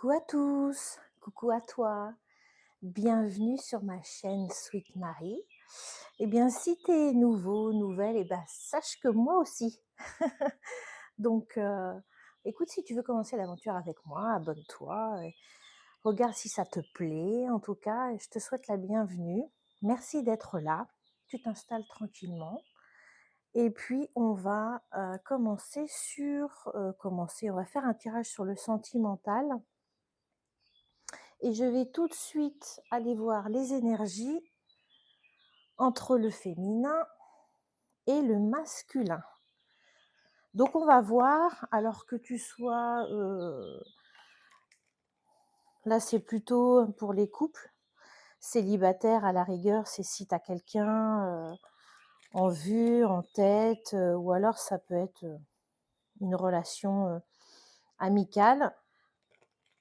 Coucou à tous, coucou à toi, bienvenue sur ma chaîne Sweet Marie. Eh bien, si tu es nouveau, nouvelle, eh ben, sache que moi aussi. Donc, écoute, si tu veux commencer l'aventure avec moi, abonne-toi, et regarde si ça te plaît. En tout cas, je te souhaite la bienvenue. Merci d'être là. Tu t'installes tranquillement. Et puis, on va on va faire un tirage sur le sentimental. Et je vais tout de suite aller voir les énergies entre le féminin et le masculin. Donc on va voir, alors que tu sois, là c'est plutôt pour les couples, célibataires à la rigueur, c'est si tu as quelqu'un en vue, en tête, ou alors ça peut être une relation amicale.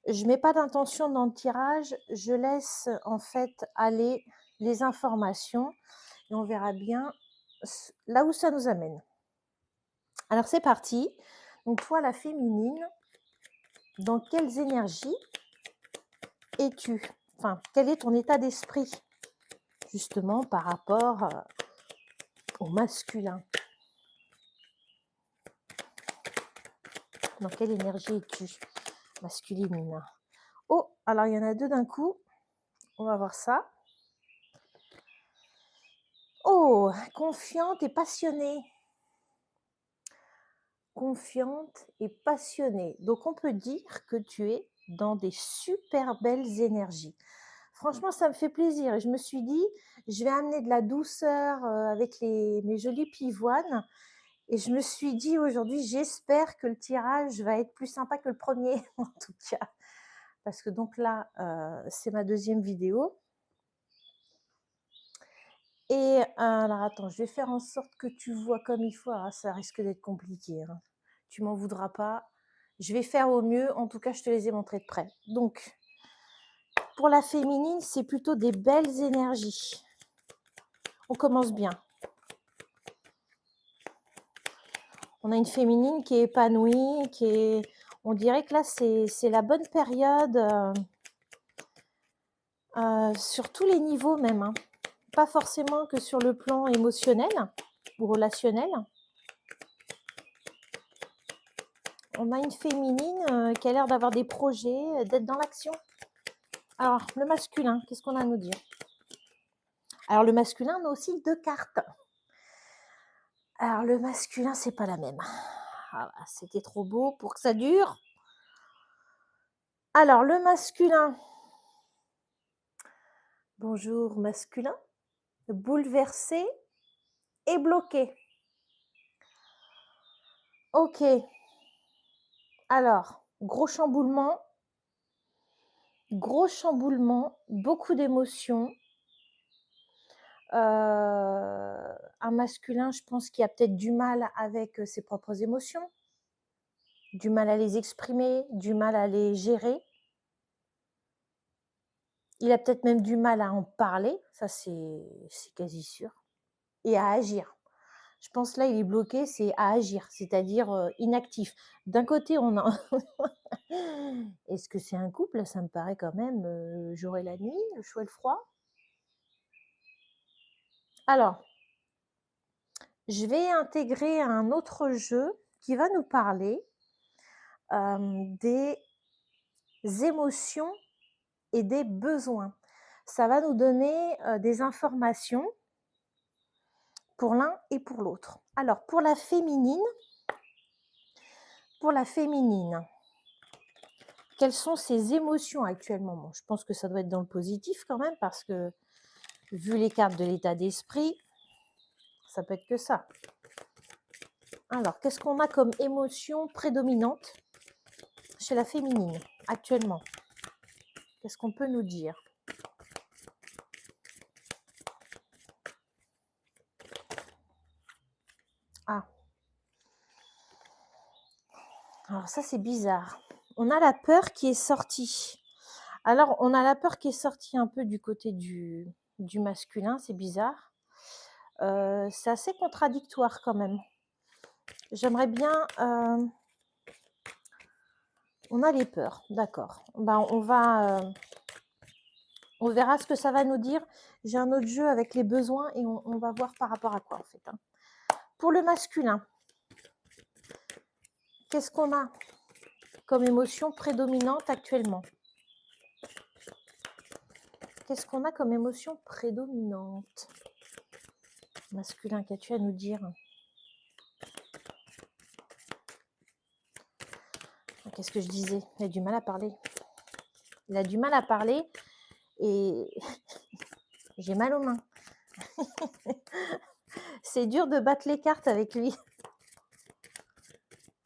Je mets pas d'intention dans le tirage, je laisse en fait aller les informations et on verra bien là où ça nous amène. Alors c'est parti. Donc toi, la féminine, dans quelles énergies es-tu? Enfin, quel est ton état d'esprit justement par rapport au masculin? Dans quelle énergie es-tu masculine? Oh, alors il y en a deux d'un coup. On va voir ça. Oh, confiante et passionnée. Confiante et passionnée. Donc on peut dire que tu es dans des super belles énergies. Franchement, ça me fait plaisir et je me suis dit: «Je vais amener de la douceur, avec mes jolies pivoines» et je me suis dit aujourd'hui: «J'espère que le tirage va être plus sympa que le premier en tout cas». Parce que donc là, c'est ma deuxième vidéo et alors attends, je vais faire en sorte que tu vois comme il faut. Alors ça risque d'être compliqué, hein. Tu m'en voudras pas. Je vais faire au mieux, en tout cas, je te les ai montrés de près. Donc, pour la féminine, c'est plutôt des belles énergies. On commence bien. On a une féminine qui est épanouie, on dirait que là, c'est la bonne période sur tous les niveaux même, hein. Pas forcément que sur le plan émotionnel ou relationnel. On a une féminine qui a l'air d'avoir des projets, d'être dans l'action. Alors, le masculin, qu'est-ce qu'on a à nous dire? Alors, le masculin, on a aussi deux cartes. Alors, le masculin, c'est pas la même. Ah, c'était trop beau pour que ça dure. Alors, le masculin. Bonjour, masculin. Bouleversé et bloqué. Ok. Alors, gros chamboulement, beaucoup d'émotions. Un masculin, je pense qu'il a peut-être du mal avec ses propres émotions, du mal à les exprimer, du mal à les gérer. Il a peut-être même du mal à en parler, ça c'est quasi sûr, et à agir. Je pense là, il est bloqué, c'est à agir, c'est-à-dire inactif. D'un côté, on a est-ce que c'est un couple? Ça me paraît quand même le jour et la nuit, le chaud et le froid. Alors, je vais intégrer un autre jeu qui va nous parler des émotions et des besoins. Ça va nous donner des informations pour l'un et pour l'autre. Alors, pour la féminine, quelles sont ses émotions actuellement? Bon, je pense que ça doit être dans le positif quand même, parce que vu les cartes de l'état d'esprit, ça peut être que ça. Alors, qu'est-ce qu'on a comme émotion prédominante chez la féminine actuellement? Qu'est-ce qu'on peut nous dire? Ah, alors ça c'est bizarre. On a la peur qui est sortie. Alors, on a la peur qui est sortie un peu du côté du masculin, c'est bizarre. C'est assez contradictoire quand même. J'aimerais bien On a les peurs, d'accord. Ben, on verra ce que ça va nous dire. J'ai un autre jeu avec les besoins et on va voir par rapport à quoi, en fait, hein. Pour le masculin, qu'est-ce qu'on a comme émotion prédominante actuellement? Qu'est-ce qu'on a comme émotion prédominante? Masculin, qu'as-tu à nous dire? Qu'est-ce que je disais? Il a du mal à parler. Il a du mal à parler et j'ai mal aux mains. C'est dur de battre les cartes avec lui.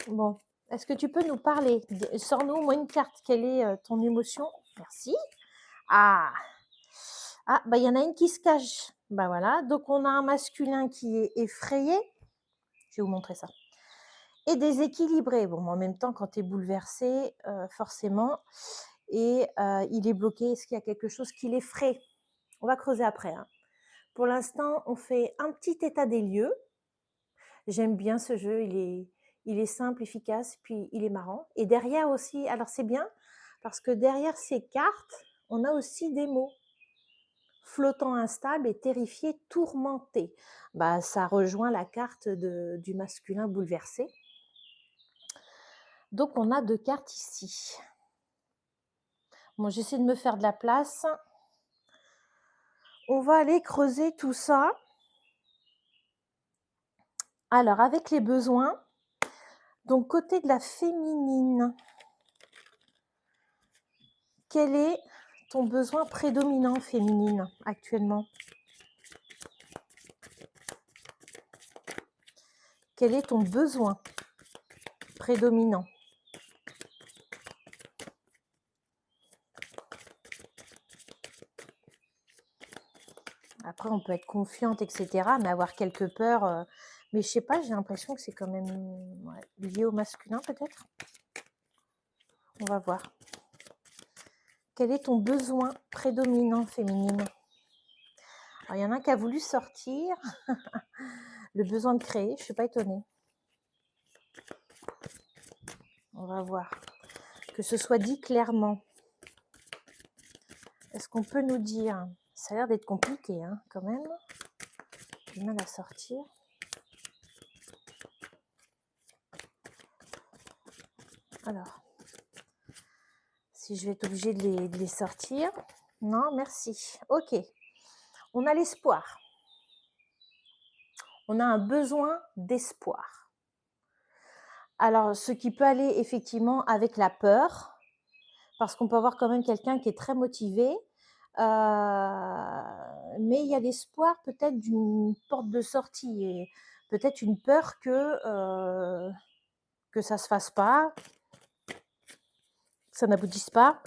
Bon, est-ce que tu peux nous parler? Sors-nous au moins une carte. Quelle est ton émotion? Merci. Ah, bah il y en a une qui se cache. Bah voilà, donc on a un masculin qui est effrayé. Je vais vous montrer ça. Et déséquilibré. Bon, en même temps, quand tu es bouleversé, forcément, et il est bloqué. Est-ce qu'il y a quelque chose qui l'effraie? On va creuser après, hein. Pour l'instant, on fait un petit état des lieux. J'aime bien ce jeu, il est simple, efficace, puis il est marrant. Et derrière aussi, alors c'est bien, parce que derrière ces cartes, on a aussi des mots. Flottant, instable et terrifié, tourmenté. Bah, ça rejoint la carte du masculin bouleversé. Donc on a 2 cartes ici. Bon, j'essaie de me faire de la place. On va aller creuser tout ça. Alors, avec les besoins, donc côté de la féminine, quel est ton besoin prédominant féminine actuellement? Quel est ton besoin prédominant? Après, on peut être confiante, etc., mais avoir quelques peurs. Mais je sais pas, j'ai l'impression que c'est quand même lié au masculin, peut-être. On va voir. Quel est ton besoin prédominant féminine? Alors, il y en a un qui a voulu sortir. Le besoin de créer, je ne suis pas étonnée. On va voir. Que ce soit dit clairement. Est-ce qu'on peut nous dire? Ça a l'air d'être compliqué, hein, quand même. J'ai du mal à sortir. Alors, si je vais être obligée de les sortir. Non, merci. Ok. On a l'espoir. On a un besoin d'espoir. Alors, ce qui peut aller effectivement avec la peur, parce qu'on peut avoir quand même quelqu'un qui est très motivé, mais il y a l'espoir peut-être d'une porte de sortie et peut-être une peur que ça ne se fasse pas, que ça n'aboutisse pas.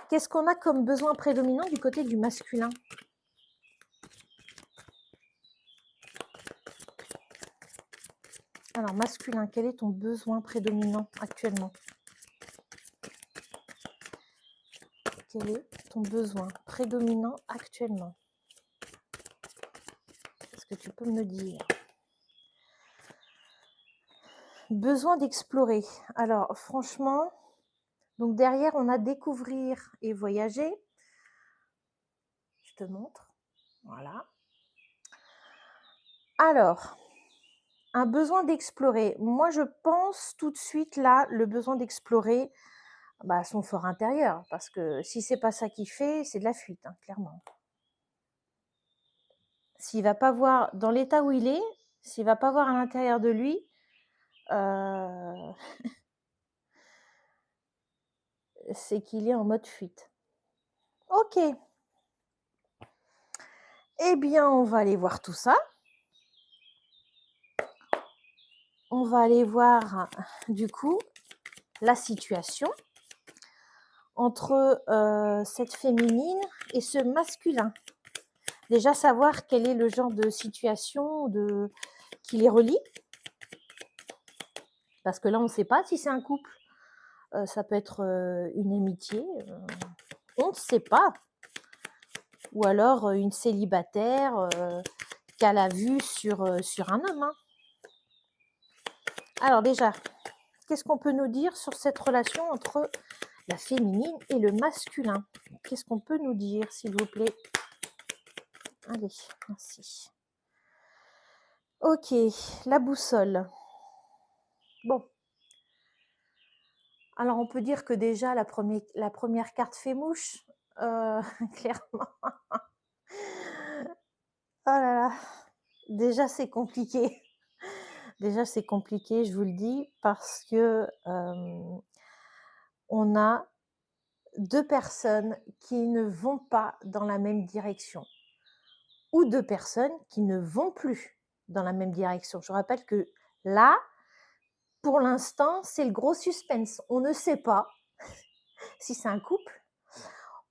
Qu'est-ce qu'on a comme besoin prédominant du côté du masculin? Alors, masculin, quel est ton besoin prédominant actuellement? Quel est ton besoin prédominant actuellement? Est-ce que tu peux me le dire? Besoin d'explorer. Alors, franchement, donc derrière, on a découvrir et voyager. Je te montre. Voilà. Alors, un besoin d'explorer. Moi, je pense tout de suite là, le besoin d'explorer son fort intérieur. Parce que si c'est pas ça qu'il fait, c'est de la fuite, hein, clairement. S'il va pas voir dans l'état où il est, s'il va pas voir à l'intérieur de lui, c'est qu'il est en mode fuite. Ok. Eh bien, on va aller voir tout ça. On va aller voir, du coup, la situation entre cette féminine et ce masculin. Déjà, savoir quel est le genre de situation qui les relie. Parce que là, on ne sait pas si c'est un couple. Ça peut être une amitié. On ne sait pas. Ou alors une célibataire qu'elle a vue sur un homme. Hein. Alors déjà, qu'est-ce qu'on peut nous dire sur cette relation entre la féminine et le masculin? Qu'est-ce qu'on peut nous dire, s'il vous plaît? Allez, merci. Ok, la boussole. Bon, alors on peut dire que déjà la première carte fait mouche, clairement. Oh là là, déjà c'est compliqué. Déjà c'est compliqué, je vous le dis, parce que on a 2 personnes qui ne vont pas dans la même direction ou 2 personnes qui ne vont plus dans la même direction. Je rappelle que là, pour l'instant, c'est le gros suspense. On ne sait pas si c'est un couple,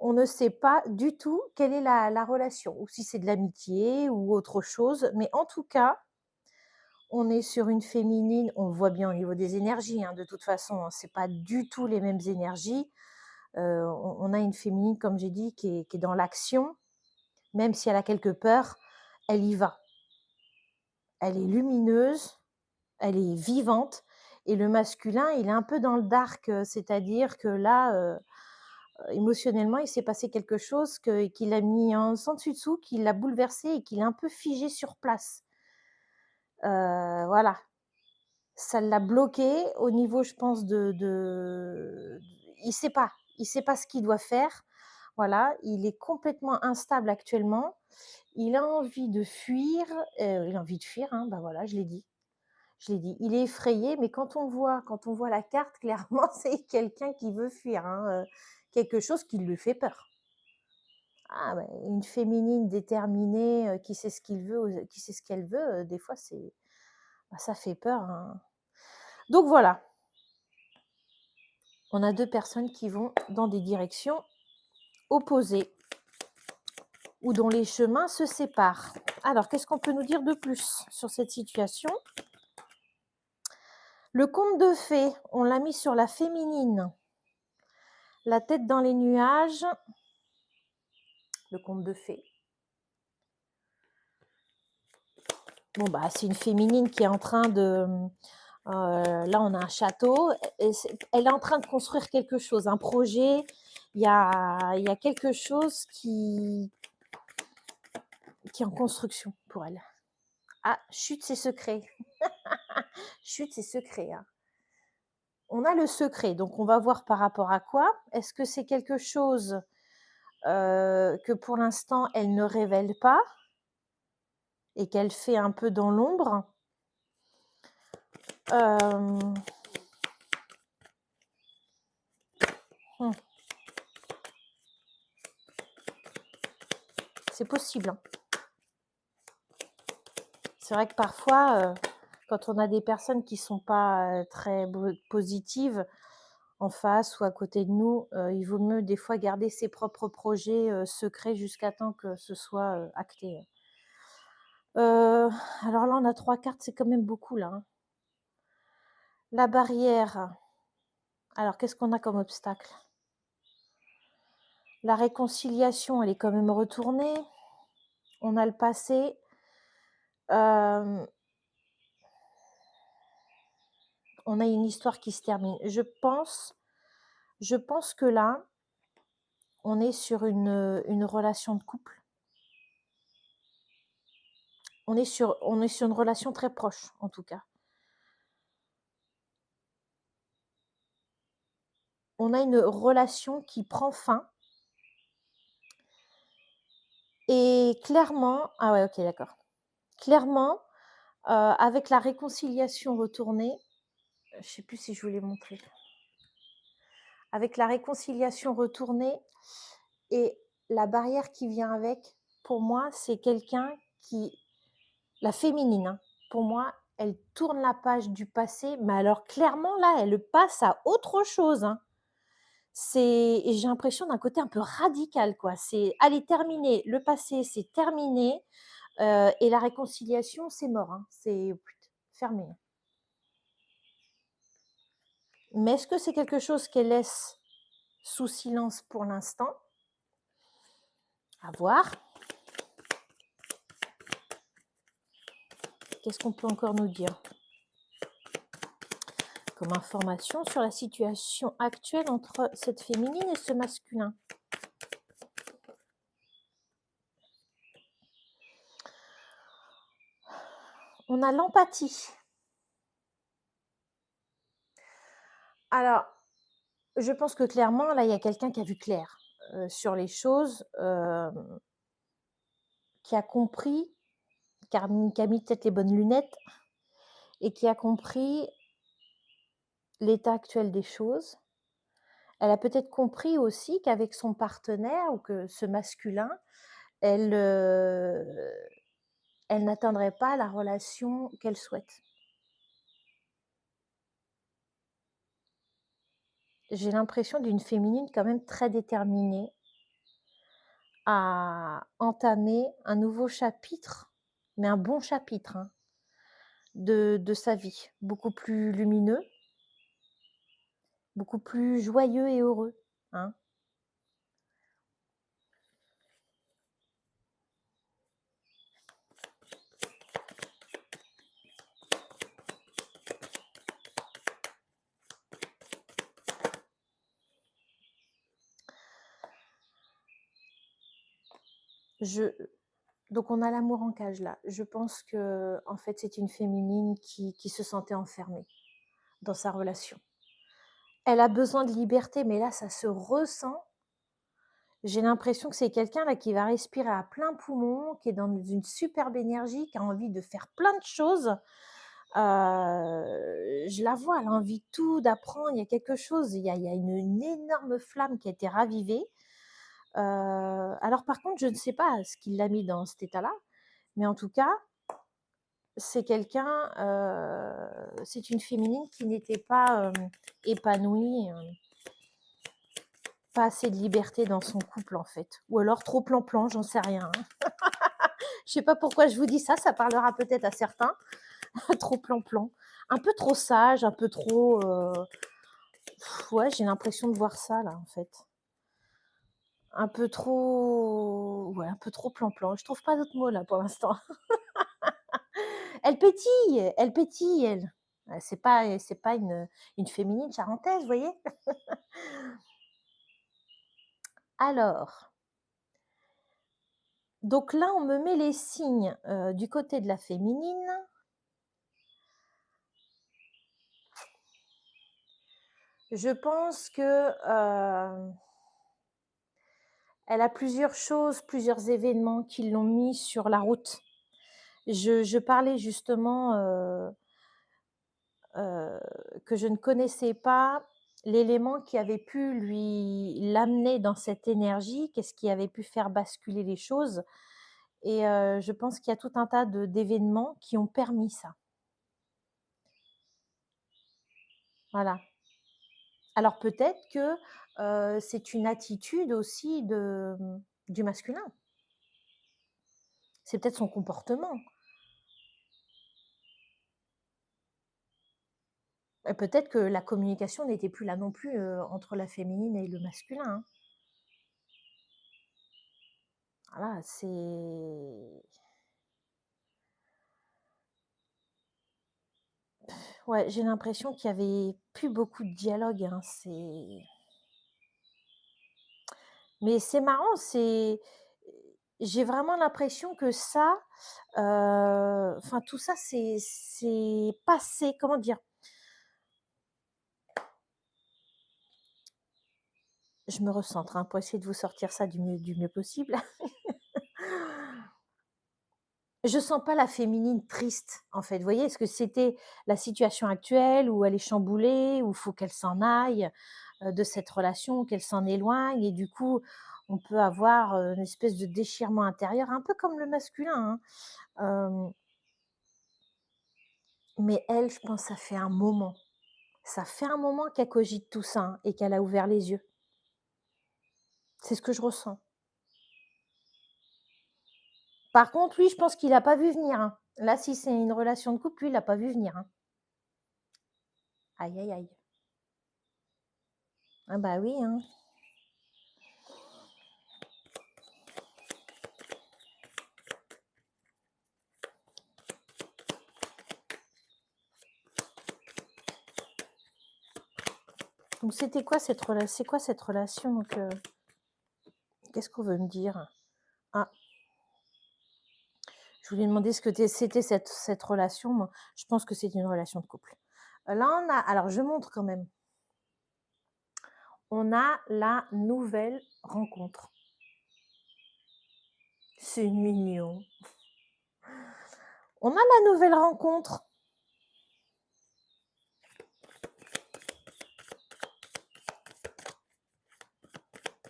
on ne sait pas du tout quelle est la relation, ou si c'est de l'amitié ou autre chose. Mais en tout cas, on est sur une féminine, on le voit bien au niveau des énergies, hein, de toute façon, hein, c'est pas du tout les mêmes énergies. On a une féminine, comme j'ai dit, qui est dans l'action, même si elle a quelques peurs, elle y va. Elle est lumineuse, elle est vivante, et le masculin, il est un peu dans le dark, c'est-à-dire que là, émotionnellement, il s'est passé quelque chose qui l'a mis en sans dessus dessous, qui l'a bouleversé et qui l'a un peu figé sur place. Voilà, ça l'a bloqué au niveau, je pense, il sait pas ce qu'il doit faire. Voilà, il est complètement instable actuellement. Il a envie de fuir, il a envie de fuir, hein, bah voilà, je l'ai dit. Il est effrayé, mais quand on voit la carte, clairement, c'est quelqu'un qui veut fuir, hein, quelque chose qui lui fait peur. Ah ouais, une féminine déterminée, qui sait ce qu'il veut, qui sait ce qu'elle veut, des fois ça fait peur, hein. Donc voilà, on a 2 personnes qui vont dans des directions opposées ou dont les chemins se séparent. Alors, qu'est-ce qu'on peut nous dire de plus sur cette situation? Le conte de fées, on l'a mis sur la féminine. La tête dans les nuages, le conte de fées. Bon, bah, c'est une féminine qui est en train de... là, on a un château. Elle est en train de construire quelque chose, un projet. Il y a quelque chose qui est en construction pour elle. Ah, chute, c'est secret. Chute, c'est secret, hein. On a le secret, donc on va voir par rapport à quoi. Est-ce que c'est quelque chose que pour l'instant, elle ne révèle pas et qu'elle fait un peu dans l'ombre? Hem, mmh, c'est possible, hein. C'est vrai que parfois, quand on a des personnes qui sont pas, très positives en face ou à côté de nous, il vaut mieux des fois garder ses propres projets, secrets jusqu'à temps que ce soit, acté. Alors là, on a 3 cartes, c'est quand même beaucoup là, hein. La barrière, alors qu'est-ce qu'on a comme obstacle? La réconciliation, elle est quand même retournée. On a le passé. Hem, on a une histoire qui se termine. Je pense que là, on est sur une relation de couple. On est sur une relation très proche, en tout cas. On a une relation qui prend fin et clairement ah ouais, OK, d'accord. Clairement, avec la réconciliation retournée, je sais plus si je vous l'ai montré. Avec la réconciliation retournée et la barrière qui vient avec, pour moi, c'est quelqu'un qui la féminine, hein, pour moi, elle tourne la page du passé, mais alors clairement là, elle passe à autre chose, hein. Et j'ai l'impression d'un côté un peu radical, quoi. C'est: «Allez, terminé, le passé, c'est terminé, et la réconciliation, c'est mort, hein, c'est fermé». Mais est-ce que c'est quelque chose qu'elle laisse sous silence pour l'instant? À voir. Qu'est-ce qu'on peut encore nous dire? comme information sur la situation actuelle entre cette féminine et ce masculin? On a l'empathie. Alors, je pense que clairement, là, il y a quelqu'un qui a vu clair, sur les choses, qui a compris, qui a mis peut-être les bonnes lunettes et qui a compris l'état actuel des choses. Elle a peut-être compris aussi qu'avec son partenaire ou que ce masculin, elle, elle n'atteindrait pas la relation qu'elle souhaite. J'ai l'impression d'une féminine quand même très déterminée à entamer un nouveau chapitre, mais un bon chapitre, hein, de sa vie, beaucoup plus lumineux, beaucoup plus joyeux et heureux, hein. Je Donc on a l'amour en cage là. Je pense que en fait, c'est une féminine qui se sentait enfermée dans sa relation. Elle a besoin de liberté, mais là, ça se ressent. J'ai l'impression que c'est quelqu'un là qui va respirer à plein poumon, qui est dans une superbe énergie, qui a envie de faire plein de choses. Je la vois, elle a envie de tout, d'apprendre. Il y a quelque chose, il y a une énorme flamme qui a été ravivée. Alors par contre, je ne sais pas ce qui l'a mis dans cet état-là, mais en tout cas, c'est quelqu'un, c'est une féminine qui n'était pas épanouie, pas assez de liberté dans son couple en fait, ou alors trop plan-plan, j'en sais rien, hein. Je sais pas pourquoi je vous dis ça, ça parlera peut-être à certains. Trop plan-plan, un peu trop sage, un peu trop, ouais, j'ai l'impression de voir ça là en fait. Un peu trop, ouais, un peu trop plan-plan. Je trouve pas d'autres mots là pour l'instant. Elle pétille elle. C'est pas une féminine charentaise, vous voyez? Alors, donc là, on me met les signes, du côté de la féminine. Je pense que, elle a plusieurs choses, plusieurs événements qui l'ont mis sur la route. Je parlais justement, heu, que je ne connaissais pas l'élément qui avait pu l'amener dans cette énergie, qu'est-ce qui avait pu faire basculer les choses et je pense qu'il y a tout un tas d'événements qui ont permis ça. Voilà. Alors peut-être que, c'est une attitude aussi du masculin. C'est peut-être son comportement et peut-être que la communication n'était plus là non plus, entre la féminine et le masculin, hein. Voilà, ouais, j'ai l'impression qu'il y avait plus beaucoup de dialogue, hein, mais c'est marrant, j'ai vraiment l'impression que ça, enfin tout ça c'est passé, comment dire? Je me recentre, hein, pour essayer de vous sortir ça du mieux possible. Je sens pas la féminine triste, en fait. Vous voyez? Est-ce que c'était la situation actuelle où elle est chamboulée, où il faut qu'elle s'en aille, de cette relation, qu'elle s'en éloigne et du coup, on peut avoir, une espèce de déchirement intérieur, un peu comme le masculin, hein. Mais elle, je pense, ça fait un moment. Ça fait un moment qu'elle cogite tout ça, hein, et qu'elle a ouvert les yeux. C'est ce que je ressens. Par contre, lui, je pense qu'il a pas vu venir, hein. Là, si c'est une relation de couple, lui, il l'a pas vu venir, hein. Aïe, aïe, aïe. Ah bah oui, hein. Donc c'était quoi cette relation? C'est quoi cette relation? Donc, qu'est-ce qu'on veut me dire? Ah, je voulais demander ce que c'était cette relation. Moi, je pense que c'est une relation de couple. Là, on a alors je montre quand même. On a la nouvelle rencontre. C'est mignon. On a la nouvelle rencontre.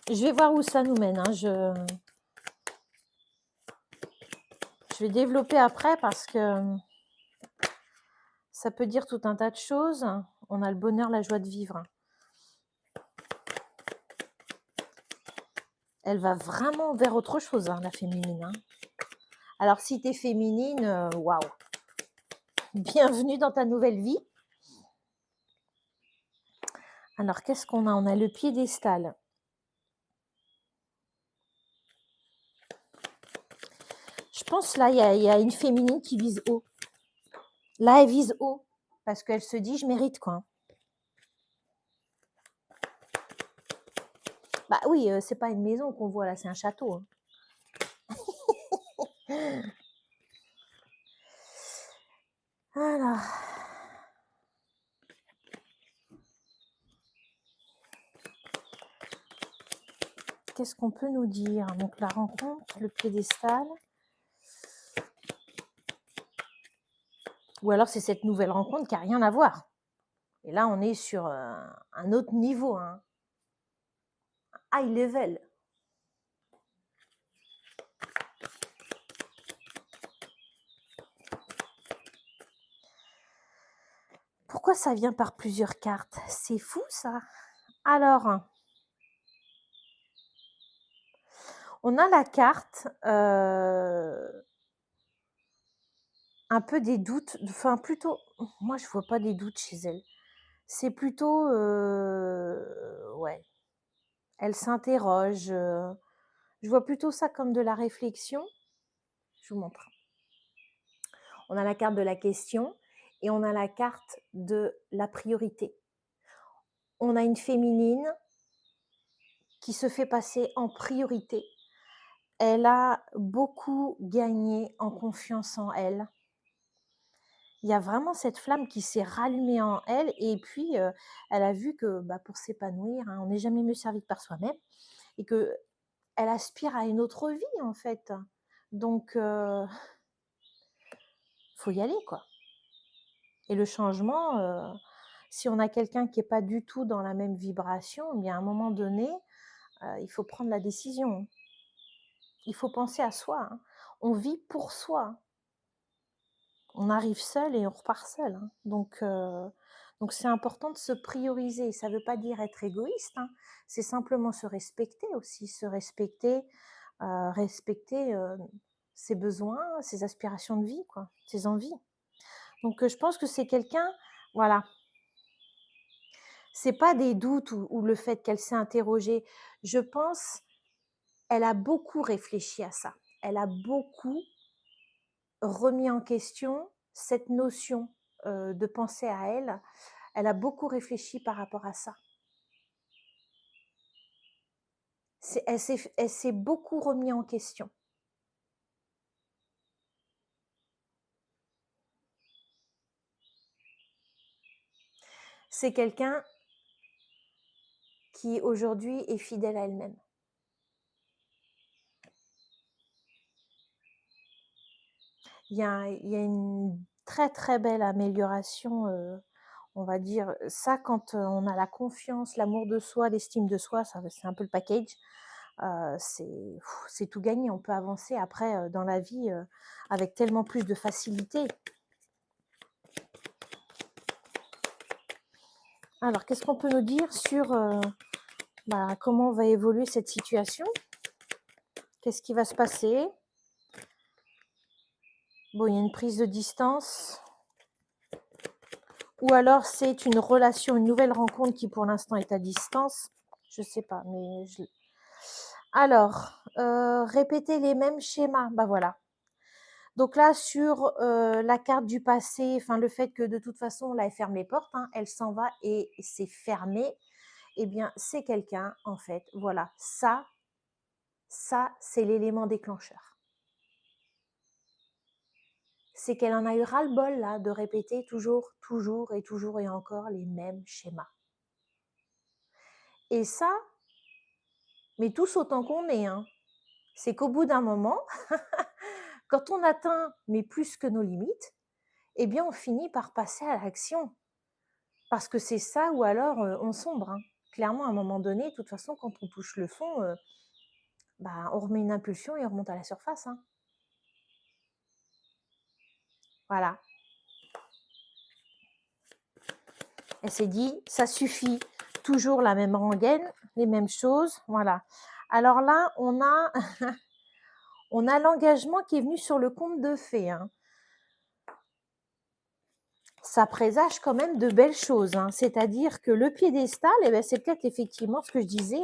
Je vais voir où ça nous mène, hein. Je vais développer après parce que ça peut dire tout un tas de choses. On a le bonheur, la joie de vivre. Elle va vraiment vers autre chose, hein, la féminine, hein. Alors si tu es féminine, waouh, bienvenue dans ta nouvelle vie. Alors qu'est-ce qu'on a? On a le piédestal. Je pense là, il y a une féminine qui vise haut. Là, elle vise haut parce qu'elle se dit: «Je mérite, quoi». Bah oui, c'est pas une maison qu'on voit là, c'est un château, hein. Alors, qu'est-ce qu'on peut nous dire? Donc la rencontre, le piédestal. Ou alors c'est cette nouvelle rencontre qui a rien à voir. Et là, on est sur, un autre niveau, hein, high level. Pourquoi ça vient par plusieurs cartes? C'est fou ça. Alors, on a la carte, un peu des doutes, enfin plutôt moi je vois pas des doutes chez elle. C'est plutôt, ouais, elle s'interroge, je vois plutôt ça comme de la réflexion. Je vous montre. On a la carte de la question et on a la carte de la priorité. On a une féminine qui se fait passer en priorité. Elle a beaucoup gagné en confiance en elle. Il y a vraiment cette flamme qui s'est rallumée en elle et puis, elle a vu que, bah, pour s'épanouir, hein, on n'est jamais mieux servi que par soi-même et qu'elle aspire à une autre vie, en fait. Donc, faut y aller, quoi. Et le changement, si on a quelqu'un qui est pas du tout dans la même vibration, eh bien, à un moment donné, il faut prendre la décision. Il faut penser à soi, hein. On vit pour soi. On arrive seul et on repart seul, hein. Donc c'est important de se prioriser. Ça veut pas dire être égoïste, hein. C'est simplement se respecter aussi, se respecter, respecter, ses besoins, ses aspirations de vie, quoi, ses envies. Donc je pense que c'est quelqu'un voilà. C'est pas des doutes ou le fait qu'elle s'est interrogée. Je pense, elle a beaucoup réfléchi à ça. Elle a beaucoup remis en question cette notion, de penser à elle. Elle a beaucoup réfléchi par rapport à ça. Elle s'est beaucoup remis en question. C'est quelqu'un qui aujourd'hui est fidèle à elle-même. Il y a une très, très belle amélioration, on va dire. Ça, quand, on a la confiance, l'amour de soi, l'estime de soi, ça c'est un peu le package. C'est tout gagné. On peut avancer après, dans la vie, avec tellement plus de facilité. Alors, qu'est-ce qu'on peut nous dire sur, bah, comment va évoluer cette situation? Qu'est-ce qui va se passer? Bon, il y a une prise de distance. Ou alors c'est une relation, une nouvelle rencontre qui pour l'instant est à distance. Je sais pas, mais alors, répéter les mêmes schémas, bah voilà. Donc là sur, la carte du passé, enfin le fait que de toute façon là elle ferme les portes, hein, elle s'en va et c'est fermé. eh bien, c'est quelqu'un, en fait, voilà, ça, c'est l'élément déclencheur. C'est qu'elle en a eu ras-le-bol, là, de répéter toujours, toujours et toujours et encore les mêmes schémas. Et ça, mais tous autant qu'on est, hein, c'est qu'au bout d'un moment, quand on atteint, mais plus que nos limites, eh bien, on finit par passer à l'action. Parce que c'est ça ou alors on sombre, hein. Clairement, à un moment donné, de toute façon, quand on touche le fond, bah, on remet une impulsion et on remonte à la surface, hein. Voilà. Elle s'est dit: «Ça suffit, toujours la même rengaine, les mêmes choses», voilà. Alors là, on a on a l'engagement qui est venu sur le conte de fées, hein. Ça présage quand même de belles choses, hein. C'est-à-dire que le piédestal, eh beh, c'est peut-être effectivement ce que je disais,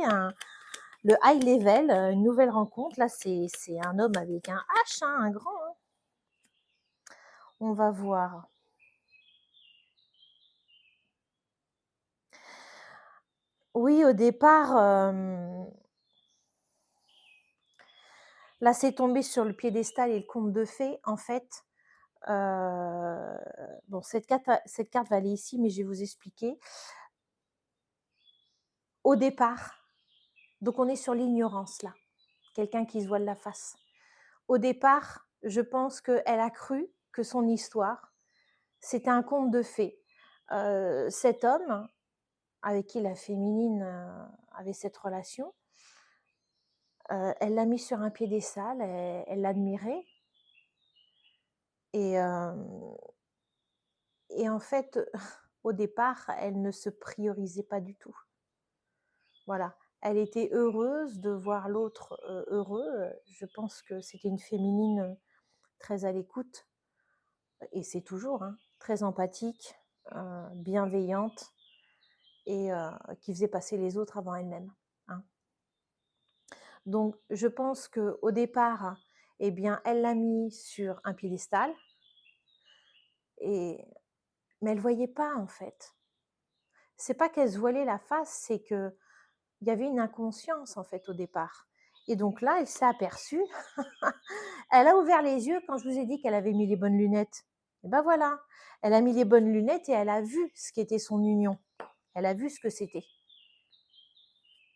le high level, une nouvelle rencontre. Là, c'est un homme avec un H, hein, un grand, hein. On va voir. Oui, au départ, là, c'est tombé sur le piédestal et le conte de fées. En fait, bon, cette carte va aller ici, mais je vais vous expliquer. Au départ, donc on est sur l'ignorance là, quelqu'un qui se voile la face. Au départ, je pense qu'elle a cru que son histoire, c'était un conte de fées. Cet homme, avec qui la féminine, avait cette relation, elle l'a mis sur un piédestal, elle l'admirait et hem et en fait, au départ, elle ne se priorisait pas du tout. Voilà. Elle était heureuse de voir l'autre, heureux, je pense que c'était une féminine, très à l'écoute et c'est toujours, hein, très empathique, bienveillante et qui faisait passer les autres avant elle-même, hein. Donc je pense qu'au départ, eh bien, elle l'a mis sur un piédestal et mais elle voyait pas, en fait. C'est pas qu'elle se voilait la face, c'est qu'il y avait une inconscience, en fait, au départ et donc là, elle s'est aperçue, elle a ouvert les yeux quand je vous ai dit qu'elle avait mis les bonnes lunettes et ben voilà, elle a mis les bonnes lunettes et elle a vu ce qu'était son union. Elle a vu ce que c'était.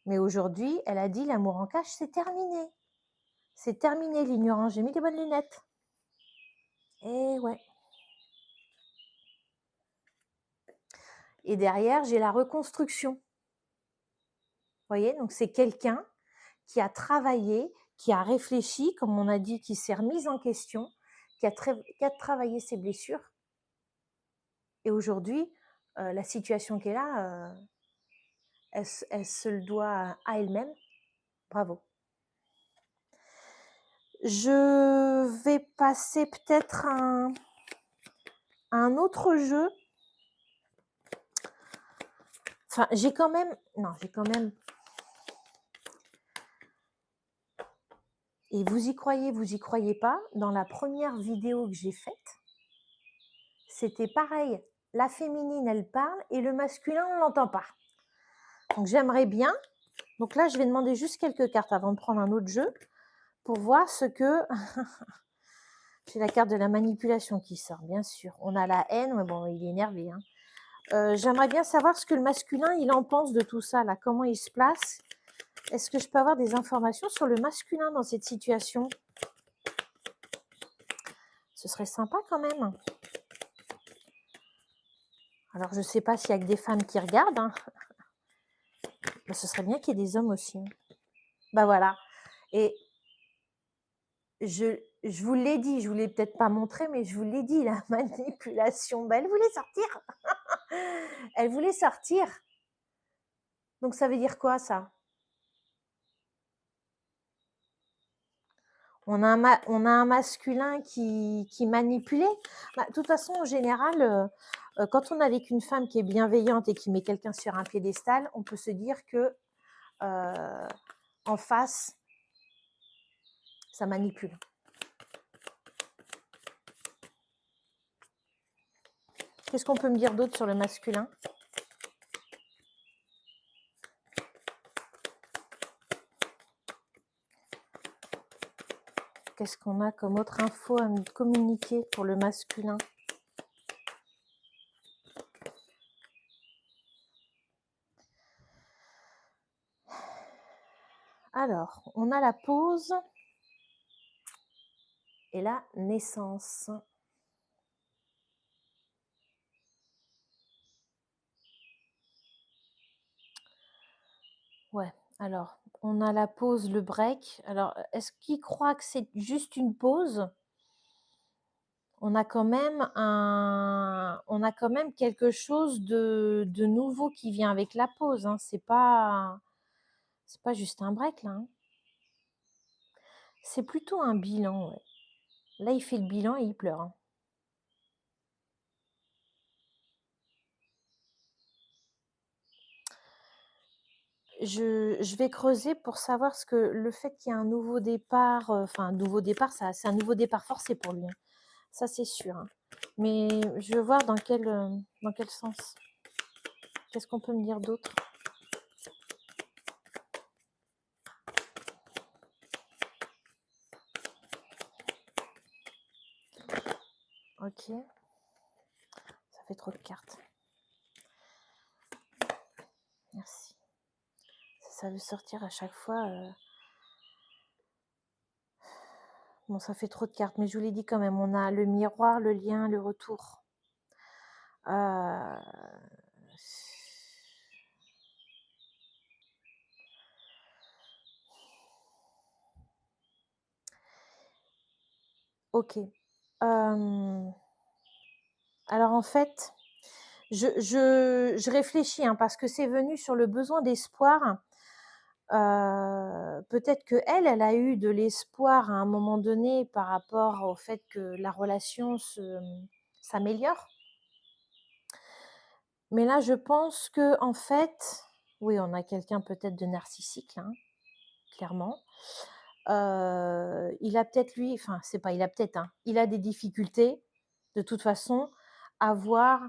Mais aujourd'hui, elle a dit: «L'amour en cache, c'est terminé. C'est terminé l'ignorance, j'ai mis les bonnes lunettes». Et ouais. Et derrière, j'ai la reconstruction. Vous voyez? Donc c'est quelqu'un qui a travaillé, qui a réfléchi, comme on a dit, qui s'est remise en question, qui a travaillé ses blessures et aujourd'hui, la situation qu'elle a, elle se le doit à elle-même. Bravo. Je vais passer peut-être à un autre jeu. Enfin, j'ai quand même et vous y croyez pas, dans la première vidéo que j'ai faite, c'était pareil. La féminine, elle parle et le masculin, on l'entend pas. Donc j'aimerais bien. Donc là, je vais demander juste quelques cartes avant de prendre un autre jeu pour voir ce que. J'ai la carte de la manipulation qui sort, bien sûr. On a la haine, mais bon, il est énervé, hein. J'aimerais bien savoir ce que le masculin, il en pense de tout ça, là. Comment il se place. Est-ce que je peux avoir des informations sur le masculin dans cette situation? Ce serait sympa quand même. Alors, je ne sais pas s'il y a que des femmes qui regardent, hein. Mais ce serait bien qu'il y ait des hommes aussi, hein. Bah voilà. Et je vous l'ai dit, je vous l'ai peut-être pas montré, mais je vous l'ai dit, la manipulation. Bah, elle voulait sortir. Elle voulait sortir. Donc ça veut dire quoi ça? On a un masculin qui manipulait. Bah, de toute façon, en général, quand on est avec une femme qui est bienveillante et qui met quelqu'un sur un piédestal, on peut se dire que en face, ça manipule. Qu'est-ce qu'on peut me dire d'autre sur le masculin? qu'est-ce qu'on a comme autre info à me communiquer pour le masculin? Alors, on a la pause et la naissance. Ouais, alors, on a la pause, le break. Alors, est-ce qu'il croit que c'est juste une pause? On a quand même quelque chose de nouveau qui vient avec la pause, hein. C'est pas juste un break là, hein. C'est plutôt un bilan, ouais. Là, il fait le bilan et il pleure, hein. Je vais creuser pour savoir ce que le fait qu'il y ait un nouveau départ, enfin un nouveau départ, ça c'est un nouveau départ forcé pour lui, hein. Ça, c'est sûr, hein. Mais je veux voir dans quel sens. Qu'est-ce qu'on peut me dire d'autre? OK, ça fait trop de cartes. Merci. Ça veut sortir à chaque fois, bon, ça fait trop de cartes, mais je vous l'ai dit quand même, on a le miroir, le lien, le retour. Heu, OK. Alors en fait, je réfléchis, hein, parce que c'est venu sur le besoin d'espoir. Peut-être qu'elle, elle a eu de l'espoir à un moment donné par rapport au fait que la relation s'améliore. Mais là, je pense que en fait, oui, on a quelqu'un peut-être de narcissique là, hein, clairement. Il a peut-être lui enfin, c'est pas il a peut-être, hein, il a des difficultés, de toute façon, à voir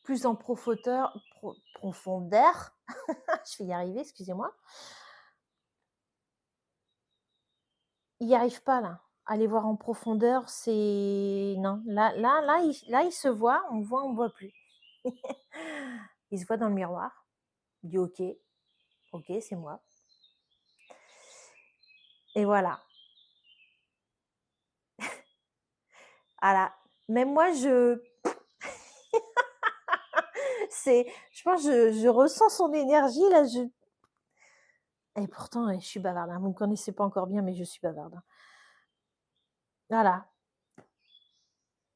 plus en profondeur, je vais y arriver, excusez-moi. Il n'y arrive pas là. Aller voir en profondeur, c'est non, il se voit, on voit plus. Il se voit dans le miroir, il dit: «OK, OK, c'est moi» et voilà. Voilà. Même moi, je pense je ressens son énergie là, et pourtant, je suis bavarde, hein. Vous me connaissez pas encore bien, mais je suis bavarde, hein. Voilà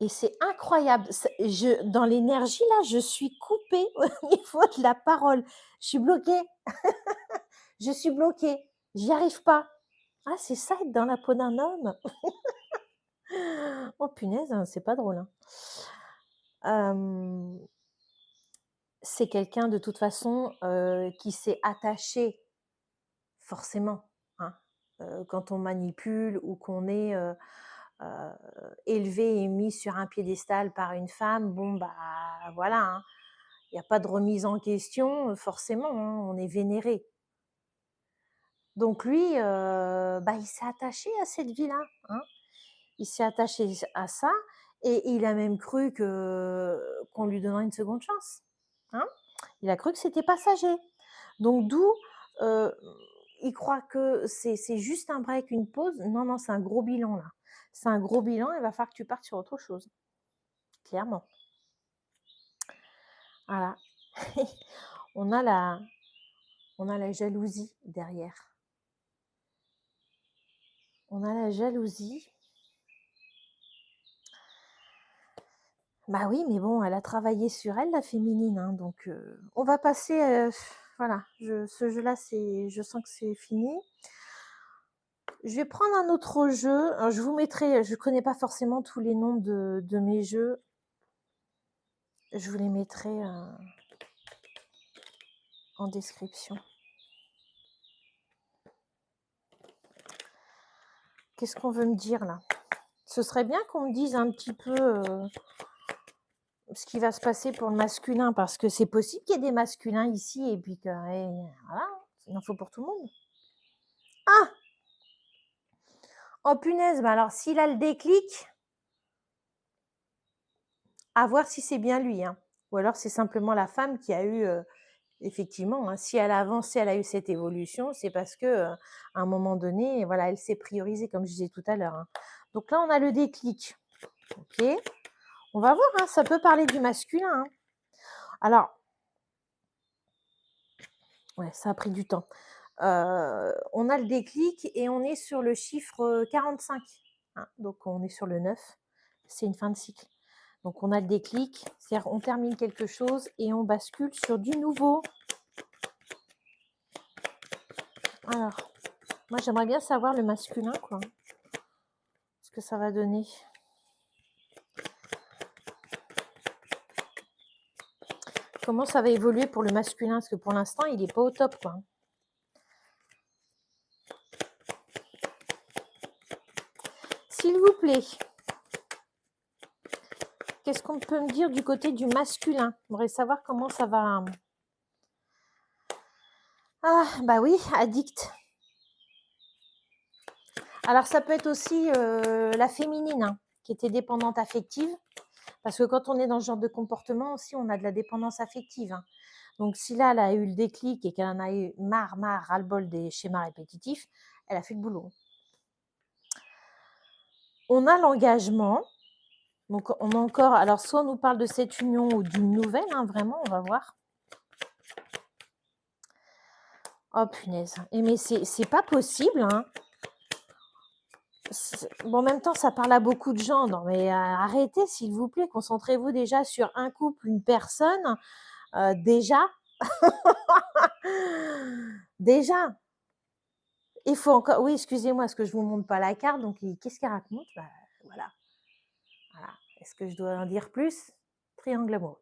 et c'est incroyable. Dans l'énergie là, je suis coupée au niveau de la parole. Je suis bloquée. Je suis bloquée. J'y arrive pas. Ah, c'est ça être dans la peau d'un homme? Oh punaise, hein, c'est pas drôle, hein. Hem, c'est quelqu'un de toute façon, qui s'est attaché forcément, hein. Quand on manipule ou qu'on est, heu, élevé et mis sur un piédestal par une femme, bon, bah, voilà, hein. Il y a pas de remise en question, forcément, hein, on est vénéré. Donc lui, bah, il s'est attaché à cette vie-là, hein. Il s'est attaché à ça et il a même cru qu'on lui donnerait une seconde chance, hein. Il a cru que c'était passager. Donc d'où, heu, il croit que c'est juste un break, une pause. Non, non, c'est un gros bilan là. C'est un gros bilan, il va falloir que tu partes sur autre chose, clairement. Voilà. On a la on a la jalousie derrière. On a la jalousie. Bah oui, mais bon, elle a travaillé sur elle, la féminine, hein, donc on va passer, voilà, ce jeu-là, je sens que c'est fini. Je vais prendre un autre jeu. Alors je vous mettrai je connais pas forcément tous les noms de mes jeux. Je vous les mettrai, en description. Qu'est-ce qu'on veut me dire là? Ce serait bien qu'on me dise un petit peu, ce qui va se passer pour le masculin, parce que c'est possible qu'il y ait des masculins ici et puis que voilà, il en faut pour tout le monde. Ah! Oh punaise, bah alors s'il a le déclic, à voir si c'est bien lui, hein. Ou alors c'est simplement la femme qui a eu, effectivement, hein, si elle a avancé, elle a eu cette évolution, c'est parce que, à un moment donné, voilà, elle s'est priorisée comme je disais tout à l'heure, hein. Donc là, on a le déclic. OK. On va voir, hein, ça peut parler du masculin, hein. Alors ouais, ça a pris du temps. On a le déclic et on est sur le chiffre, 45, hein, donc on est sur le 9. C'est une fin de cycle. Donc on a le déclic, c'est-à-dire on termine quelque chose et on bascule sur du nouveau. Alors, moi j'aimerais bien savoir le masculin, quoi. Ce que ça va donner. Comment ça va évoluer pour le masculin? Parce que pour l'instant, il est pas au top, quoi. S'il vous plaît, qu'est-ce qu'on peut me dire du côté du masculin? J'aimerais savoir comment ça va. Ah, bah oui, addict. Alors ça peut être aussi, la féminine, hein, qui était dépendante affective. Parce que quand on est dans ce genre de comportement aussi, on a de la dépendance affective, hein. Donc si là, elle a eu le déclic et qu'elle en a eu marre, ras-le-bol des schémas répétitifs, elle a fait le boulot. On a l'engagement. Donc on a encore, alors soit on nous parle de cette union ou d'une nouvelle, hein, vraiment, on va voir. Oh punaise. Et mais c'est pas possible, hein. Bon, en même temps, ça parle à beaucoup de gens. Non, mais arrêtez, s'il vous plaît. Concentrez-vous déjà sur un couple, une personne. Déjà. Déjà. Il faut encore. Oui, excusez-moi, est-ce que je vous montre pas la carte? Donc, qu'est-ce qu'il raconte? Bah, voilà. Voilà. Est-ce que je dois en dire plus? Triangle amoureux.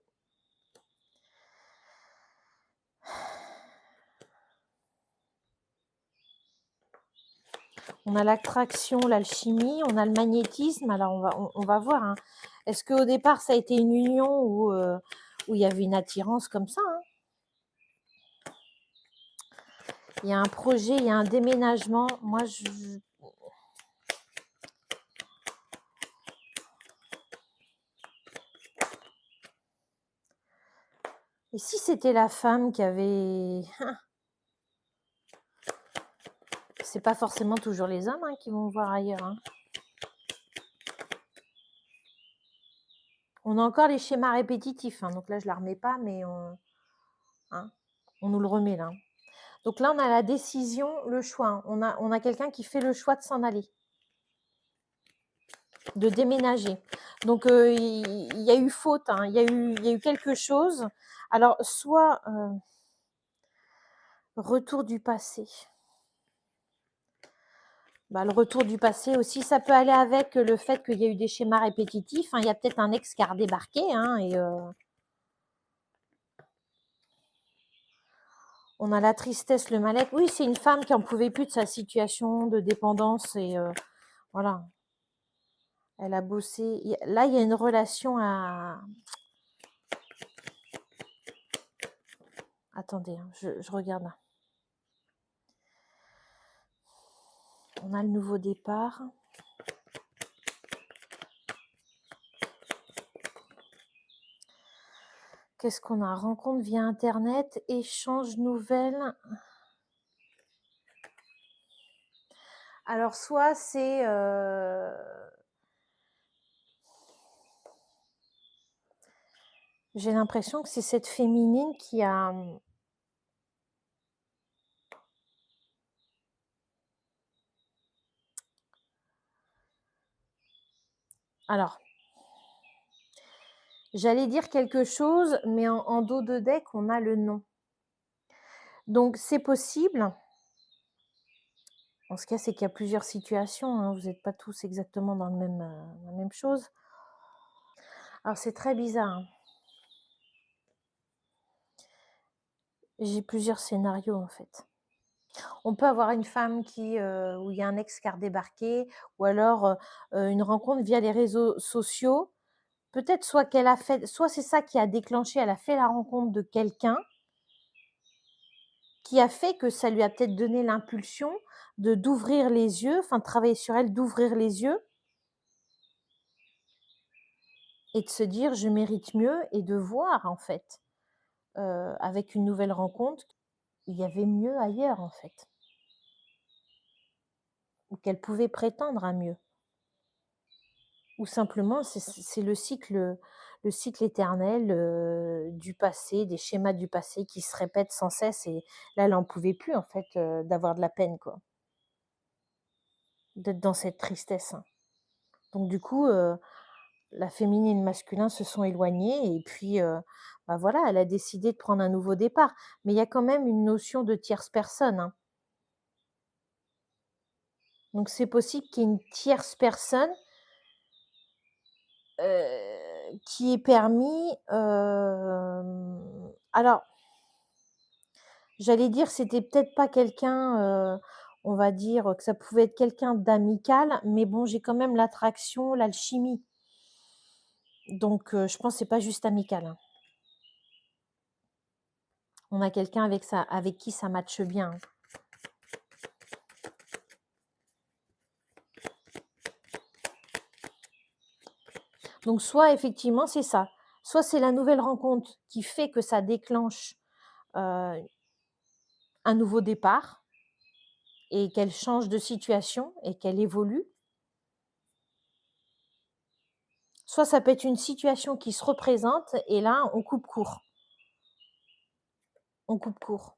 On a l'attraction, l'alchimie, on a le magnétisme. Alors, on va voir, hein. Est-ce qu'au départ, ça a été une union où il y avait une attirance comme ça, hein? Il y a un projet, il y a un déménagement. Moi, et si c'était la femme qui avait... C'est pas forcément toujours les hommes, hein, qui vont voir ailleurs, hein. On a encore les schémas répétitifs, hein, donc là je la remets pas, mais hein, on nous le remet là. Donc là on a la décision, le choix, hein. On a quelqu'un qui fait le choix de s'en aller, de déménager. Donc il y a eu faute, hein, il y a eu quelque chose. Alors soit retour du passé. Bah, le retour du passé aussi, ça peut aller avec le fait qu'il y a eu des schémas répétitifs, hein. Il y a peut-être un ex qui a redébarqué, hein, et on a la tristesse, le mal-être. Oui, c'est une femme qui en pouvait plus de sa situation de dépendance et voilà. Elle a bossé. Là, il y a une relation à... Attendez, hein, je regarde là. On a le nouveau départ. Qu'est-ce qu'on a? Rencontre via Internet, échange nouvelles. Alors, soit c'est... J'ai l'impression que c'est cette féminine qui a... Alors, j'allais dire quelque chose, mais en dos de deck, on a le nom. Donc, c'est possible. En ce cas, c'est qu'il y a plusieurs situations, hein. Vous n'êtes pas tous exactement dans la même chose. Alors, c'est très bizarre, hein. J'ai plusieurs scénarios, en fait. On peut avoir une femme qui, où il y a un ex qui a redébarqué, ou alors une rencontre via les réseaux sociaux. Peut-être soit qu'elle a fait, soit c'est ça qui a déclenché, elle a fait la rencontre de quelqu'un qui a fait que ça lui a peut-être donné l'impulsion d'ouvrir les yeux, enfin de travailler sur elle, d'ouvrir les yeux et de se dire: «Je mérite mieux» et de voir en fait, avec une nouvelle rencontre, il y avait mieux ailleurs en fait, ou qu'elle pouvait prétendre à mieux. Ou simplement c'est le cycle éternel, du passé, des schémas du passé qui se répètent sans cesse et là, elle en pouvait plus en fait, d'avoir de la peine quoi, d'être dans cette tristesse, hein. Donc du coup, la féminine et le masculin se sont éloignés et puis, bah, voilà, elle a décidé de prendre un nouveau départ. Mais il y a quand même une notion de tierce personne, hein. Donc c'est possible qu'il y ait une tierce personne, qui ait permis, alors j'allais dire c'était peut-être pas quelqu'un, on va dire, que ça pouvait être quelqu'un d'amical, mais bon, j'ai quand même l'attraction, l'alchimie. Donc je pense que c'est pas juste amical, hein. On a quelqu'un avec qui ça matche bien, hein. Donc soit effectivement c'est ça, soit c'est la nouvelle rencontre qui fait que ça déclenche, heu, un nouveau départ et qu'elle change de situation et qu'elle évolue. Soit ça peut être une situation qui se représente et là on coupe court, on coupe court.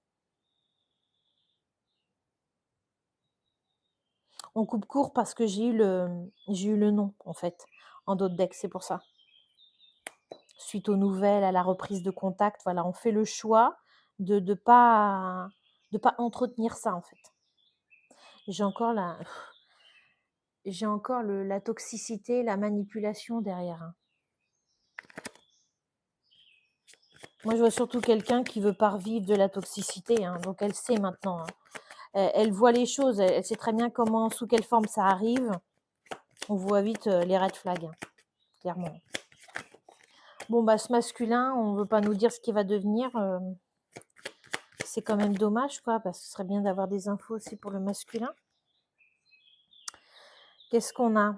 On coupe court parce que j'ai eu le non en fait, en d'autres decks, c'est pour ça. Suite aux nouvelles, à la reprise de contact, voilà, on fait le choix de pas entretenir ça en fait. J'ai encore la j'ai encore la toxicité, la manipulation derrière, hein. Moi, je vois surtout quelqu'un qui veut pas revivre de la toxicité, hein, donc elle sait maintenant, hein. Elle voit les choses, elle sait très bien comment, sous quelle forme ça arrive. On voit vite, les red flags, hein, clairement. Bon, bah, ce masculin, on veut pas nous dire ce qu'il va devenir, c'est quand même dommage, quoi, parce que ce serait bien d'avoir des infos aussi pour le masculin. Qu'est-ce qu'on a?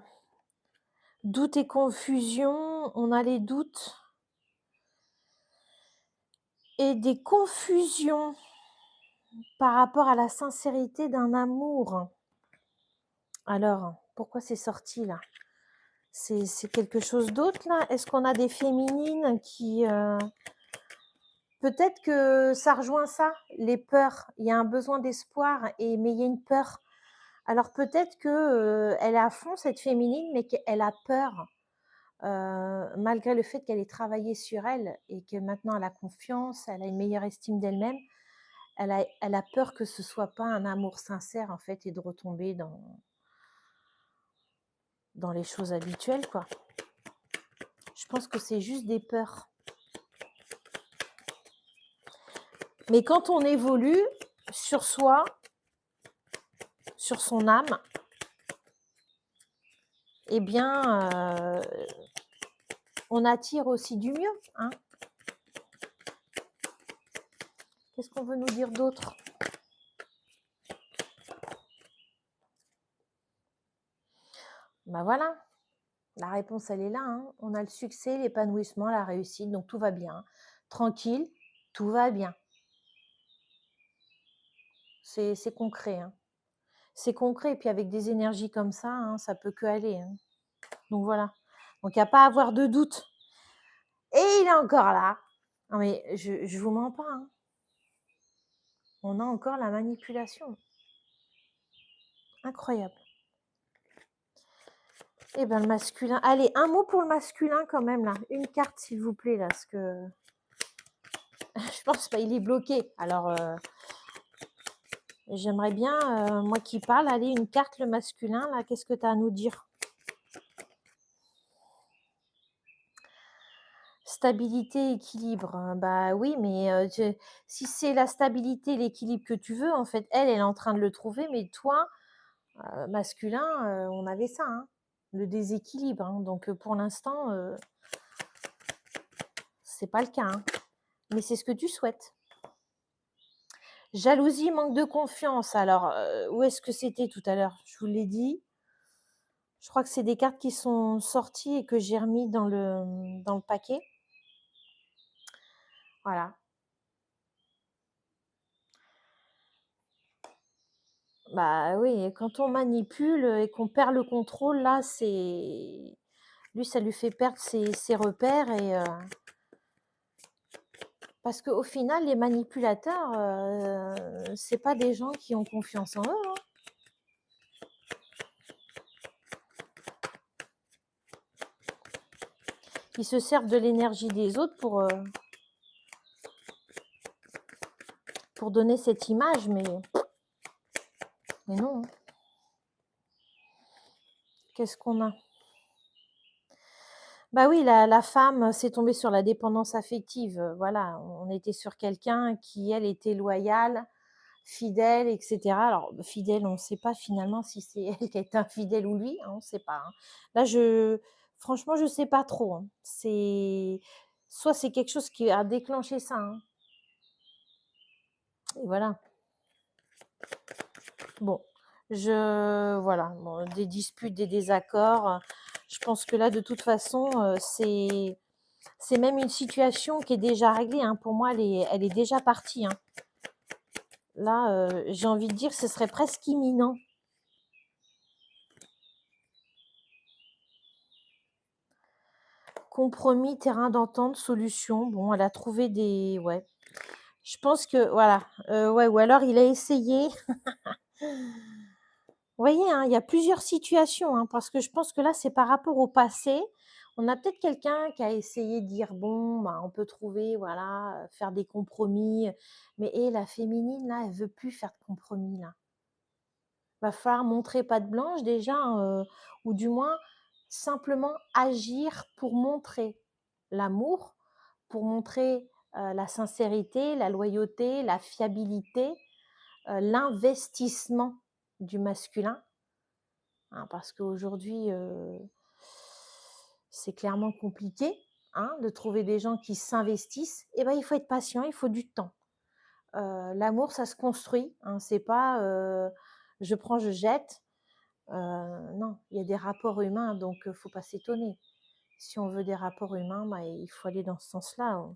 Doute et confusion, on a les doutes et des confusions par rapport à la sincérité d'un amour. Alors, pourquoi c'est sorti là? C'est quelque chose d'autre là? Est-ce qu'on a des féminines qui, peut-être que ça rejoint ça, les peurs. Il y a un besoin d'espoir mais il y a une peur. Alors peut-être que, elle est à fond cette féminine, mais qu'elle a peur, malgré le fait qu'elle ait travaillé sur elle et que maintenant elle a confiance, elle a une meilleure estime d'elle-même, elle a peur que ce soit pas un amour sincère en fait et de retomber dans les choses habituelles, quoi. Je pense que c'est juste des peurs. Mais quand on évolue sur soi, sur son âme, eh bien, on attire aussi du mieux, hein. Qu'est-ce qu'on veut nous dire d'autre? Bah voilà, la réponse elle est là, hein. On a le succès, l'épanouissement, la réussite, donc tout va bien. Tranquille, tout va bien. C'est concret, hein. C'est concret et puis avec des énergies comme ça, hein, ça peut que aller, hein. Donc voilà. Donc il y a pas à avoir de doute et il est encore là. Non mais je vous mens pas, hein. On a encore la manipulation. Incroyable. Eh ben, le masculin. Allez, un mot pour le masculin quand même, là. Une carte, s'il vous plaît, là, parce que je pense pas, il est bloqué. Alors, j'aimerais bien, moi qui parle, allez, une carte, le masculin, là, qu'est-ce que tu as à nous dire? Stabilité, équilibre. Bah oui, mais si c'est la stabilité, l'équilibre que tu veux, en fait, elle est en train de le trouver, mais toi, masculin, on avait ça, hein, le déséquilibre, hein. Donc, pour l'instant, c'est pas le cas, hein, mais c'est ce que tu souhaites. Jalousie, manque de confiance. Alors, où est-ce que c'était tout à l'heure? Je vous l'ai dit. Je crois que c'est des cartes qui sont sorties et que j'ai remis dans le paquet. Voilà. Bah, oui, et quand on manipule, et qu'on perd le contrôle, là, c'est lui, ça lui fait perdre ses repères parce qu'au final, les manipulateurs, c'est pas des gens qui ont confiance en eux, hein. Ils se servent de l'énergie des autres pour donner cette image, mais non, hein. Qu'est-ce qu'on a? Bah oui, la femme, c'est tombé sur la dépendance affective, voilà, on était sur quelqu'un qui, elle, était loyale, fidèle et cetera. Alors fidèle, on ne sait pas finalement si c'est elle qui est infidèle ou lui, hein, on ne sait pas, hein. Là, je franchement, je ne sais pas trop, hein. Soit c'est quelque chose qui a déclenché ça, hein, et voilà. Bon, voilà, bon, des disputes, des désaccords, je pense que là, de toute façon, c'est même une situation qui est déjà réglée, hein. Pour moi, elle est déjà partie, hein. Là, j'ai envie de dire, ce serait presque imminent. Compromis, terrain d'entente, solution. Bon, elle a trouvé des ouais. Je pense que voilà, ouais, ou alors il a essayé. Vous voyez, hein, il y a plusieurs situations, hein, parce que je pense que là, c'est par rapport au passé. On a peut-être quelqu'un qui a essayé de dire: «Bon, bah, on peut trouver, voilà, faire des compromis», mais la féminine là, elle veut plus faire de compromis là. Va falloir montrer patte blanche déjà, ou du moins simplement agir pour montrer l'amour, pour montrer, la sincérité, la loyauté, la fiabilité, l'investissement du masculin, hein, parce qu'aujourd'hui, c'est clairement compliqué, hein, de trouver des gens qui s'investissent. Et ben, il faut être patient, il faut du temps. L'amour, ça se construit, hein, c'est pas, je prends, je jette. Non, il y a des rapports humains, donc faut pas s'étonner. Si on veut des rapports humains, bah, il faut aller dans ce sens-là, hein.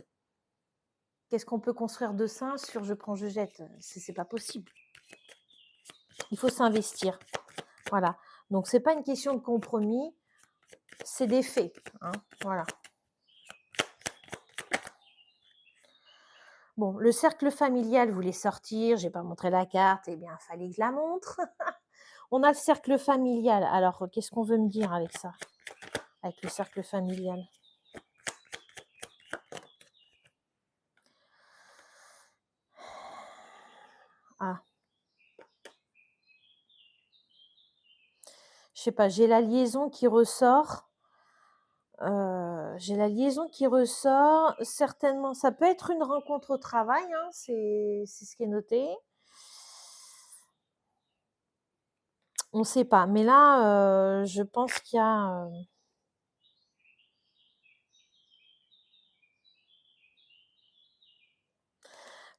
Qu'est-ce qu'on peut construire de sain sur je prends, je jette? C'est pas possible. Il faut s'investir. Voilà. Donc c'est pas une question de compromis, c'est des faits, hein. Voilà. Bon, le cercle familial voulait sortir, j'ai pas montré la carte, eh bien, fallait que je la montre. On a le cercle familial. Alors, qu'est-ce qu'on veut me dire avec ça? Avec le cercle familial? Ah, je sais pas, j'ai la liaison qui ressort. Certainement, ça peut être une rencontre au travail, hein, c'est ce qui est noté. On ne sait pas, mais là, je pense qu'il y a,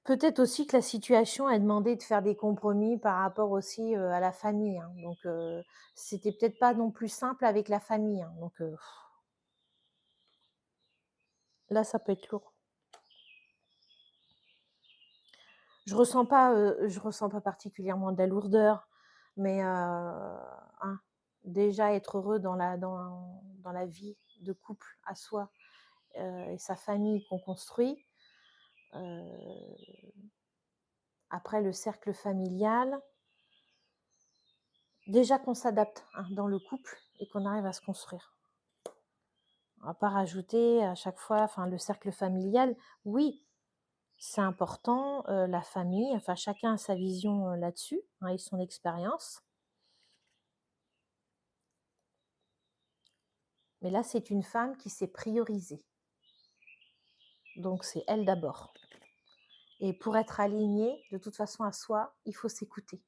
peut-être aussi que la situation a demandé de faire des compromis par rapport aussi, à la famille, hein, donc c'était peut-être pas non plus simple avec la famille, hein, donc là, ça peut être lourd. Je ressens pas particulièrement de la lourdeur, mais hein, déjà être heureux dans la vie de couple à soi, et sa famille qu'on construit. Heu, Après le cercle familial, déjà qu'on s'adapte, hein, dans le couple et qu'on arrive à se construire. On va pas rajouter à chaque fois enfin le cercle familial, oui, c'est important, la famille, enfin chacun a sa vision, là-dessus, hein, et son expérience. Mais là, c'est une femme qui s'est priorisée. Donc c'est elle d'abord. Et pour être alignée, de toute façon à soi, il faut s'écouter.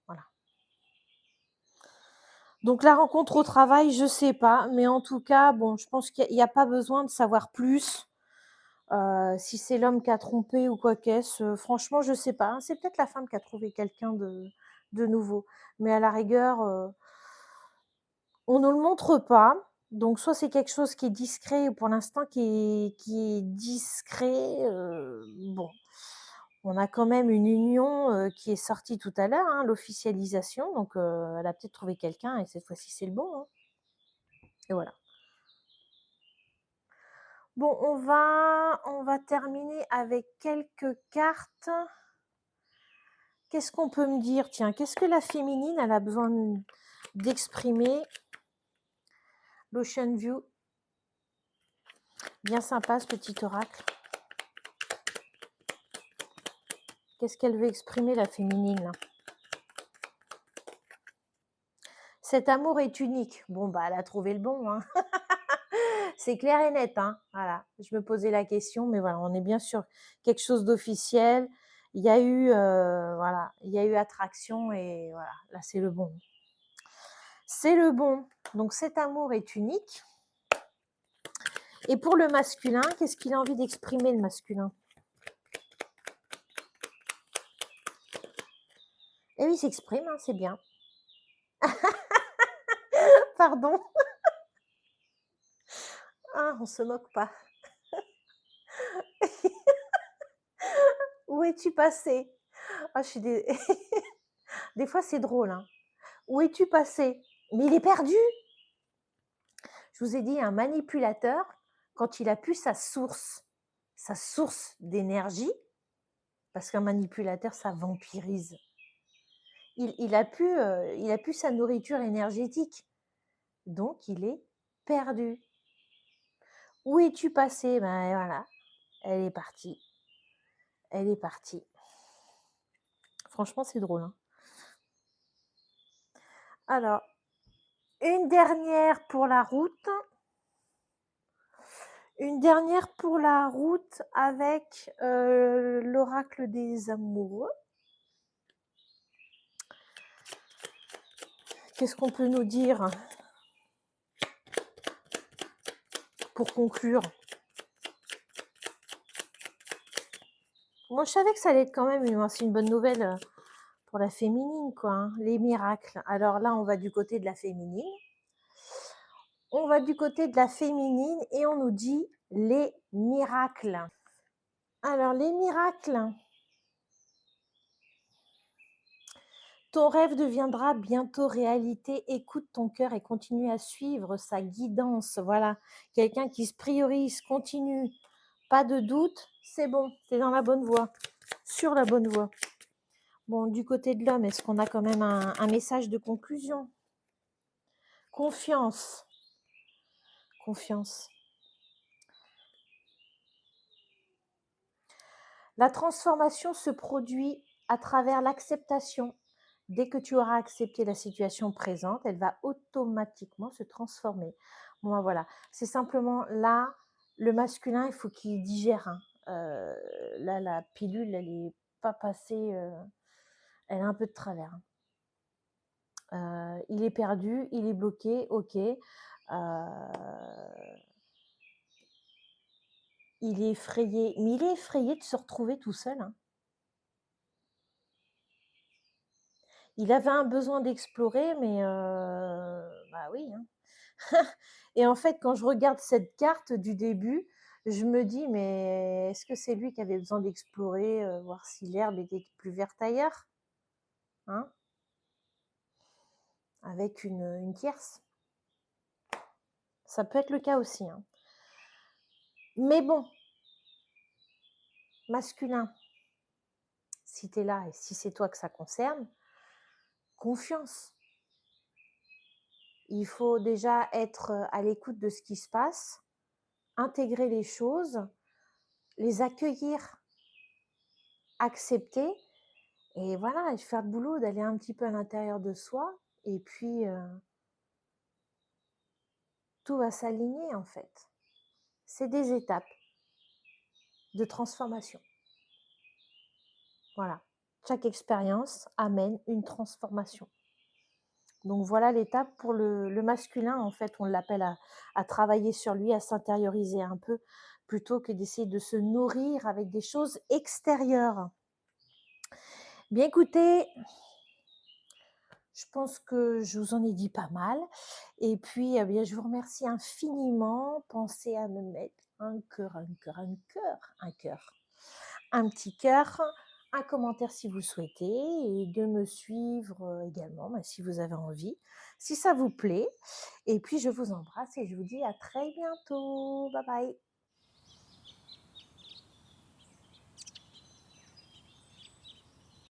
Voilà. Donc la rencontre au travail, je sais pas, mais en tout cas, bon, je pense qu'il y a pas besoin de savoir plus. Si c'est l'homme qui a trompé ou quoi qu'est-ce, franchement, je sais pas, hein. C'est peut-être la femme qui a trouvé quelqu'un de nouveau. Mais à la rigueur, on ne le montre pas, donc soit c'est quelque chose qui est discret ou pour l'instant qui est discret, bon. On a quand même une union, qui est sortie tout à l'heure, hein, l'officialisation, donc elle a peut-être trouvé quelqu'un et cette fois-ci c'est le bon, hein, et voilà. Bon, on va terminer avec quelques cartes. Qu'est-ce qu'on peut me dire? Tiens, qu'est-ce que la féminine, elle a besoin d'exprimer? L'Ocean View, bien sympa ce petit oracle. Qu'est-ce qu'elle veut exprimer, la féminine, là? Cet amour est unique. Bon, bah, elle a trouvé le bon, hein. C'est clair et net, hein. Voilà, je me posais la question, mais voilà, on est bien sur quelque chose d'officiel. Il y a eu, voilà, il y a eu attraction et voilà, là, c'est le bon. C'est le bon. Donc cet amour est unique. Et pour le masculin, qu'est-ce qu'il a envie d'exprimer, le masculin? Eh oui, il s'exprime, hein, c'est bien. Pardon. Ah, on se moque pas. Où es-tu passé? Ah, je suis des fois, c'est drôle, hein. Où es-tu passé? Mais il est perdu. Je vous ai dit, un manipulateur, quand il a pu sa source d'énergie, parce qu'un manipulateur, ça vampirise. Il a pu sa nourriture énergétique. Donc, il est perdu. Où es-tu passé? Ben voilà, elle est partie. Elle est partie. Franchement, c'est drôle, hein. Alors, une dernière pour la route. Une dernière pour la route avec l'oracle des amoureux. Qu'est-ce qu'on peut nous dire pour conclure? Moi, je savais que ça allait être quand même c'est une bonne nouvelle pour la féminine, quoi, hein, les miracles. Alors là, on va du côté de la féminine. On va du côté de la féminine et on nous dit les miracles. Alors, les miracles. Ton rêve deviendra bientôt réalité. Écoute ton cœur et continue à suivre sa guidance. Voilà, quelqu'un qui se priorise, continue. Pas de doute, c'est bon, c'est dans la bonne voie, sur la bonne voie. Bon, du côté de l'homme, est-ce qu'on a quand même un message de conclusion? Confiance. Confiance. La transformation se produit à travers l'acceptation. Dès que tu auras accepté la situation présente, elle va automatiquement se transformer. Bon, ben voilà, c'est simplement là, le masculin, il faut qu'il digère, hein. Là, la pilule, elle n'est pas passée, elle est un peu de travers, hein. Il est perdu, il est bloqué, ok. Il est effrayé, mais il est effrayé de se retrouver tout seul, hein. Il avait un besoin d'explorer, mais bah oui, hein. Et en fait, quand je regarde cette carte du début, je me dis: «Mais est-ce que c'est lui qui avait besoin d'explorer, voir si l'herbe était plus verte ailleurs?» Hein? Avec une tierce. Ça peut être le cas aussi, hein. Mais bon, masculin, si tu es là et si c'est toi que ça concerne, confiance. Il faut déjà être, à l'écoute de ce qui se passe, intégrer les choses, les accueillir, accepter et voilà, et faire le boulot d'aller un petit peu à l'intérieur de soi et puis, tout va s'aligner en fait. C'est des étapes de transformation. Voilà. Chaque expérience amène une transformation. Donc voilà l'étape pour le masculin, en fait, on l'appelle à travailler sur lui, à s'intérioriser un peu, plutôt que d'essayer de se nourrir avec des choses extérieures. Bien écoutez, je pense que je vous en ai dit pas mal et puis, bien, je vous remercie infiniment. Pensez à me mettre un cœur, un cœur, un cœur, un cœur, un petit cœur, un commentaire si vous souhaitez et de me suivre, également, bah, si vous avez envie, si ça vous plaît et puis je vous embrasse et je vous dis à très bientôt. Bye bye.